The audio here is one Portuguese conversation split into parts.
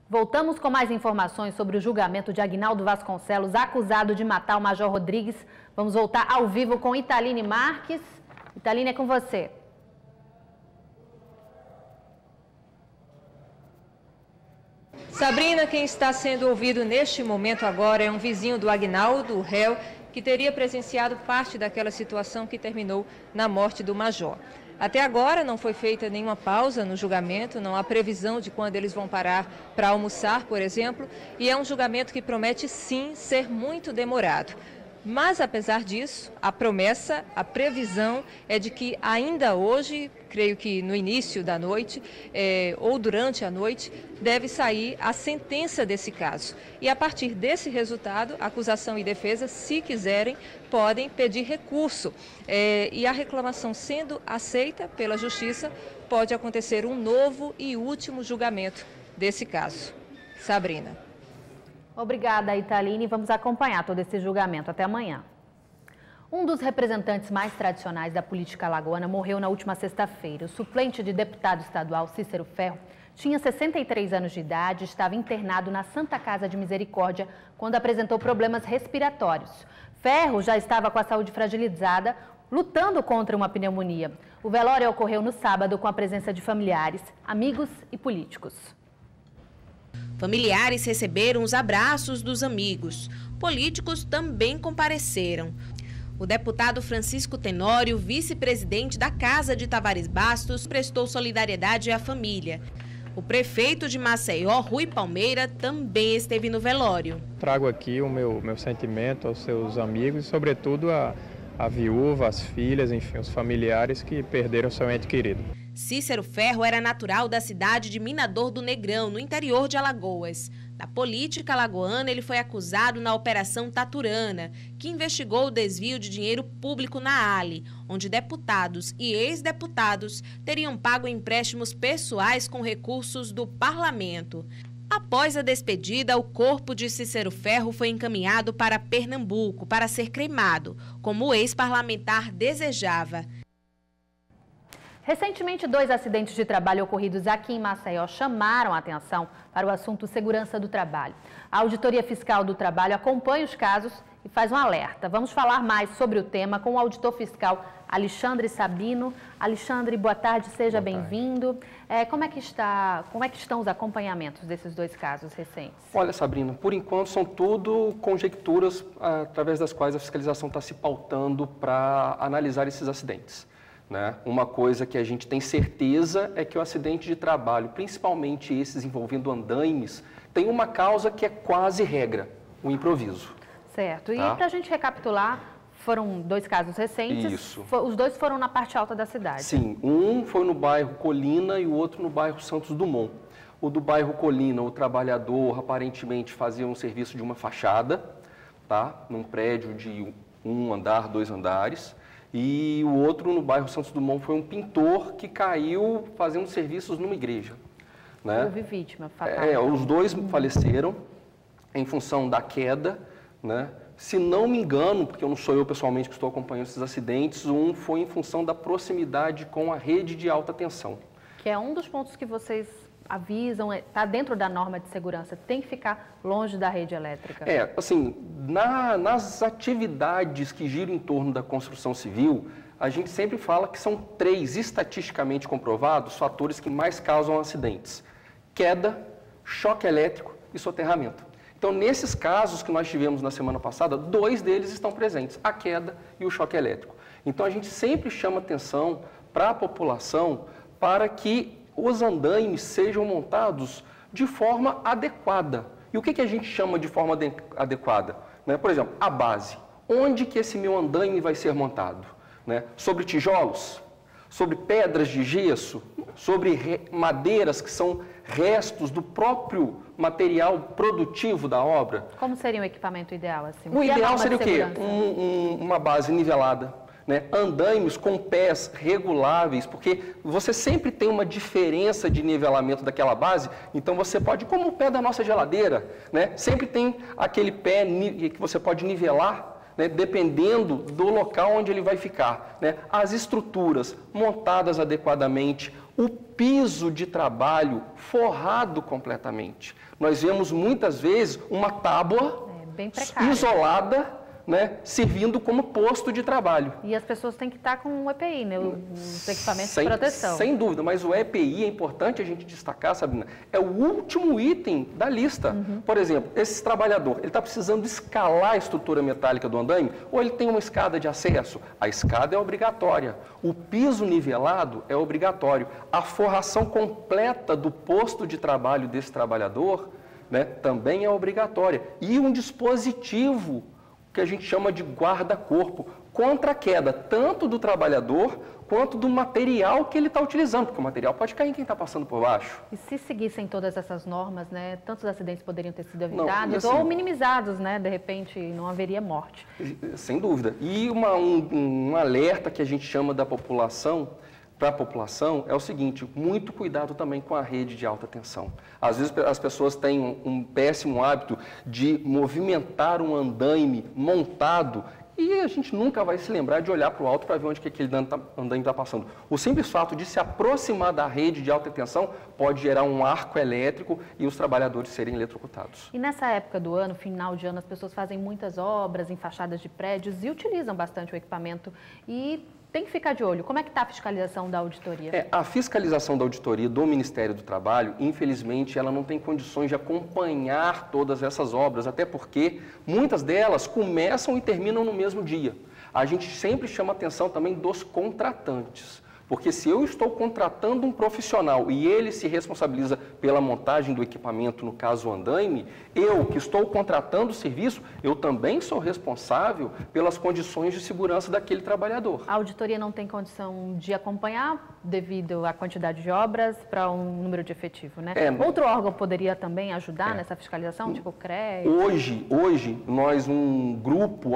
Voltamos com mais informações sobre o julgamento de Aguinaldo Vasconcelos, acusado de matar o Major Rodrigues. Vamos voltar ao vivo com Italine Marques. Italine, é com você. Sabrina, quem está sendo ouvido neste momento agora é um vizinho do Aguinaldo, o réu, que teria presenciado parte daquela situação que terminou na morte do Major. Até agora não foi feita nenhuma pausa no julgamento, não há previsão de quando eles vão parar para almoçar, por exemplo, e é um julgamento que promete sim ser muito demorado. Mas, apesar disso, a promessa, a previsão é de que ainda hoje, creio que no início da noite ou durante a noite, deve sair a sentença desse caso. E a partir desse resultado, acusação e defesa, se quiserem, podem pedir recurso. E a reclamação sendo aceita pela Justiça, pode acontecer um novo e último julgamento desse caso. Sabrina. Obrigada, Italine. Vamos acompanhar todo esse julgamento. Até amanhã. Um dos representantes mais tradicionais da política alagoana morreu na última sexta-feira. O suplente de deputado estadual, Cícero Ferro, tinha 63 anos de idade e estava internado na Santa Casa de Misericórdia quando apresentou problemas respiratórios. Ferro já estava com a saúde fragilizada, lutando contra uma pneumonia. O velório ocorreu no sábado com a presença de familiares, amigos e políticos. Familiares receberam os abraços dos amigos. Políticos também compareceram. O deputado Francisco Tenório, vice-presidente da Casa de Tavares Bastos, prestou solidariedade à família. O prefeito de Maceió, Rui Palmeira, também esteve no velório. Trago aqui o meu sentimento aos seus amigos e, sobretudo, a viúva, as filhas, enfim, os familiares que perderam seu ente querido. Cícero Ferro era natural da cidade de Minador do Negrão, no interior de Alagoas. Na política alagoana, ele foi acusado na Operação Taturana, que investigou o desvio de dinheiro público na ALI, onde deputados e ex-deputados teriam pago empréstimos pessoais com recursos do parlamento. Após a despedida, o corpo de Cícero Ferro foi encaminhado para Pernambuco para ser cremado, como o ex-parlamentar desejava. Recentemente, 2 acidentes de trabalho ocorridos aqui em Maceió chamaram a atenção para o assunto segurança do trabalho. A Auditoria Fiscal do Trabalho acompanha os casos e faz um alerta. Vamos falar mais sobre o tema com o auditor fiscal Alexandre Sabino. Alexandre, boa tarde, seja bem-vindo. Como é que estão os acompanhamentos desses 2 casos recentes? Olha, Sabrina, por enquanto são tudo conjecturas através das quais a fiscalização está se pautando para analisar esses acidentes. Né? Uma coisa que a gente tem certeza é que o acidente de trabalho, principalmente esses envolvendo andaimes, tem uma causa que é quase regra, o improviso. Certo. E para a gente recapitular, foram 2 casos recentes. Isso. Os 2 foram na parte alta da cidade. Sim, um foi no bairro Colina e o outro no bairro Santos Dumont. O do bairro Colina, o trabalhador aparentemente fazia um serviço de uma fachada, tá? Num prédio de 1 andar, 2 andares. E o outro, no bairro Santos Dumont, foi um pintor que caiu fazendo serviços numa igreja. Né? Houve vítima fatal. Os 2 faleceram em função da queda. Né? Se não me engano, porque não sou eu pessoalmente que estou acompanhando esses acidentes, um foi em função da proximidade com a rede de alta tensão. Que é um dos pontos que vocês avisam, está dentro da norma de segurança, tem que ficar longe da rede elétrica. Assim, nas atividades que giram em torno da construção civil, a gente sempre fala que são 3 estatisticamente comprovados fatores que mais causam acidentes: queda, choque elétrico e soterramento. Então, nesses casos que nós tivemos na semana passada, 2 deles estão presentes, a queda e o choque elétrico. Então, a gente sempre chama atenção para a população para que os andaimes sejam montados de forma adequada. E o que a gente chama de forma adequada? Né? Por exemplo, a base. Onde que esse meu andaime vai ser montado? Né? Sobre tijolos? Sobre pedras de gesso? Sobre madeiras que são restos do próprio material produtivo da obra? Como seria um equipamento ideal? Assim? O ideal seria o quê? Uma base nivelada. Né? Andaimes com pés reguláveis, porque você sempre tem uma diferença de nivelamento daquela base, então você pode, como o pé da nossa geladeira, né? Sempre tem aquele pé que você pode nivelar, né? Dependendo do local onde ele vai ficar. Né? As estruturas montadas adequadamente, o piso de trabalho forrado completamente. Nós vemos muitas vezes uma tábua bem precária, isolada, né, servindo como posto de trabalho. E as pessoas têm que estar com o EPI, né, os equipamentos de proteção. Sem dúvida, mas o EPI é importante a gente destacar, Sabrina, é o último item da lista. Por exemplo, esse trabalhador, ele está precisando escalar a estrutura metálica do andaime ou ele tem uma escada de acesso? A escada é obrigatória. O piso nivelado é obrigatório. A forração completa do posto de trabalho desse trabalhador, né, também é obrigatória. E um dispositivo que a gente chama de guarda-corpo, contra a queda tanto do trabalhador quanto do material que ele está utilizando, porque o material pode cair em quem está passando por baixo. E se seguissem todas essas normas, né, tantos acidentes poderiam ter sido evitados assim, ou minimizados, né, de repente não haveria morte. Sem dúvida. E um alerta que a gente chama da população, para a população, é o seguinte: muito cuidado também com a rede de alta tensão. Às vezes as pessoas têm um péssimo hábito de movimentar um andaime montado e a gente nunca vai se lembrar de olhar para o alto para ver onde que aquele andaime está passando. O simples fato de se aproximar da rede de alta tensão pode gerar um arco elétrico e os trabalhadores serem eletrocutados. E nessa época do ano, final de ano, as pessoas fazem muitas obras em fachadas de prédios e utilizam bastante o equipamento e tem que ficar de olho. Como é que está a fiscalização da auditoria? A fiscalização da auditoria do Ministério do Trabalho, infelizmente, ela não tem condições de acompanhar todas essas obras, até porque muitas delas começam e terminam no mesmo dia. A gente sempre chama a atenção também dos contratantes. Porque se eu estou contratando um profissional e ele se responsabiliza pela montagem do equipamento, no caso o andaime, eu que estou contratando o serviço, eu também sou responsável pelas condições de segurança daquele trabalhador. A auditoria não tem condição de acompanhar devido à quantidade de obras para um número de efetivo, né? Outro órgão poderia também ajudar nessa fiscalização, tipo o CREA? Hoje, nós, um grupo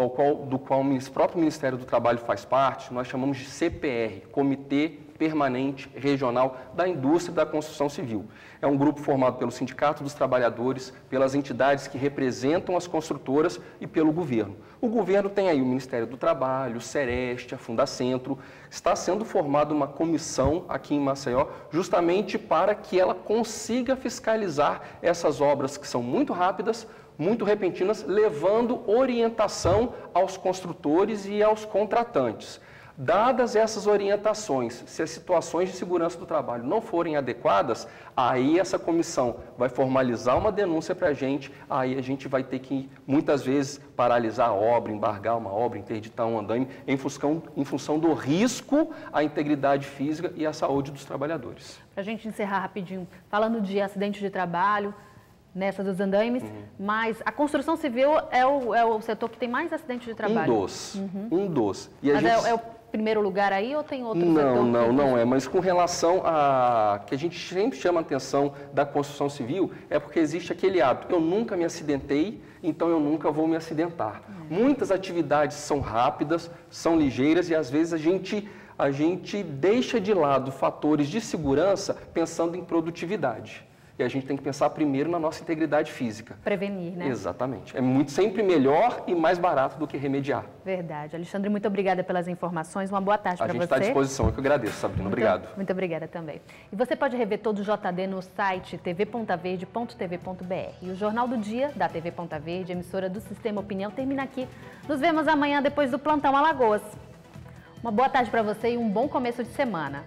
do qual o próprio Ministério do Trabalho faz parte, nós chamamos de CPR, Comitê Permanente Regional da Indústria da Construção Civil. É um grupo formado pelo Sindicato dos Trabalhadores, pelas entidades que representam as construtoras e pelo governo. O governo tem aí o Ministério do Trabalho, o Sereste, a Fundacentro. Está sendo formada uma comissão aqui em Maceió justamente para que ela consiga fiscalizar essas obras que são muito rápidas, muito repentinas, levando orientação aos construtores e aos contratantes. Dadas essas orientações, se as situações de segurança do trabalho não forem adequadas, aí essa comissão vai formalizar uma denúncia para a gente, aí a gente vai ter que, muitas vezes, paralisar a obra, embargar uma obra, interditar um andaime, em função do risco à integridade física e à saúde dos trabalhadores. Para a gente encerrar rapidinho, falando de acidente de trabalho, nessa dos andaimes, mas a construção civil é o setor que tem mais acidente de trabalho. Um dos. E mas é o primeiro lugar aí ou tem outro setor? Não é, mas com relação a que a gente sempre chama a atenção da construção civil, é porque existe aquele hábito: eu nunca me acidentei, então eu nunca vou me acidentar. Muitas atividades são rápidas, são ligeiras e às vezes a gente deixa de lado fatores de segurança pensando em produtividade. E a gente tem que pensar primeiro na nossa integridade física. Prevenir, né? Exatamente. É sempre melhor e mais barato do que remediar. Verdade. Alexandre, muito obrigada pelas informações. Uma boa tarde para você. A gente está à disposição. Eu que agradeço, Sabrina. Obrigado. Muito obrigada também. E você pode rever todo o JD no site tv.verde.tv.br. E o Jornal do Dia, da TV Ponta Verde, emissora do Sistema Opinião, termina aqui. Nos vemos amanhã depois do Plantão Alagoas. Uma boa tarde para você e um bom começo de semana.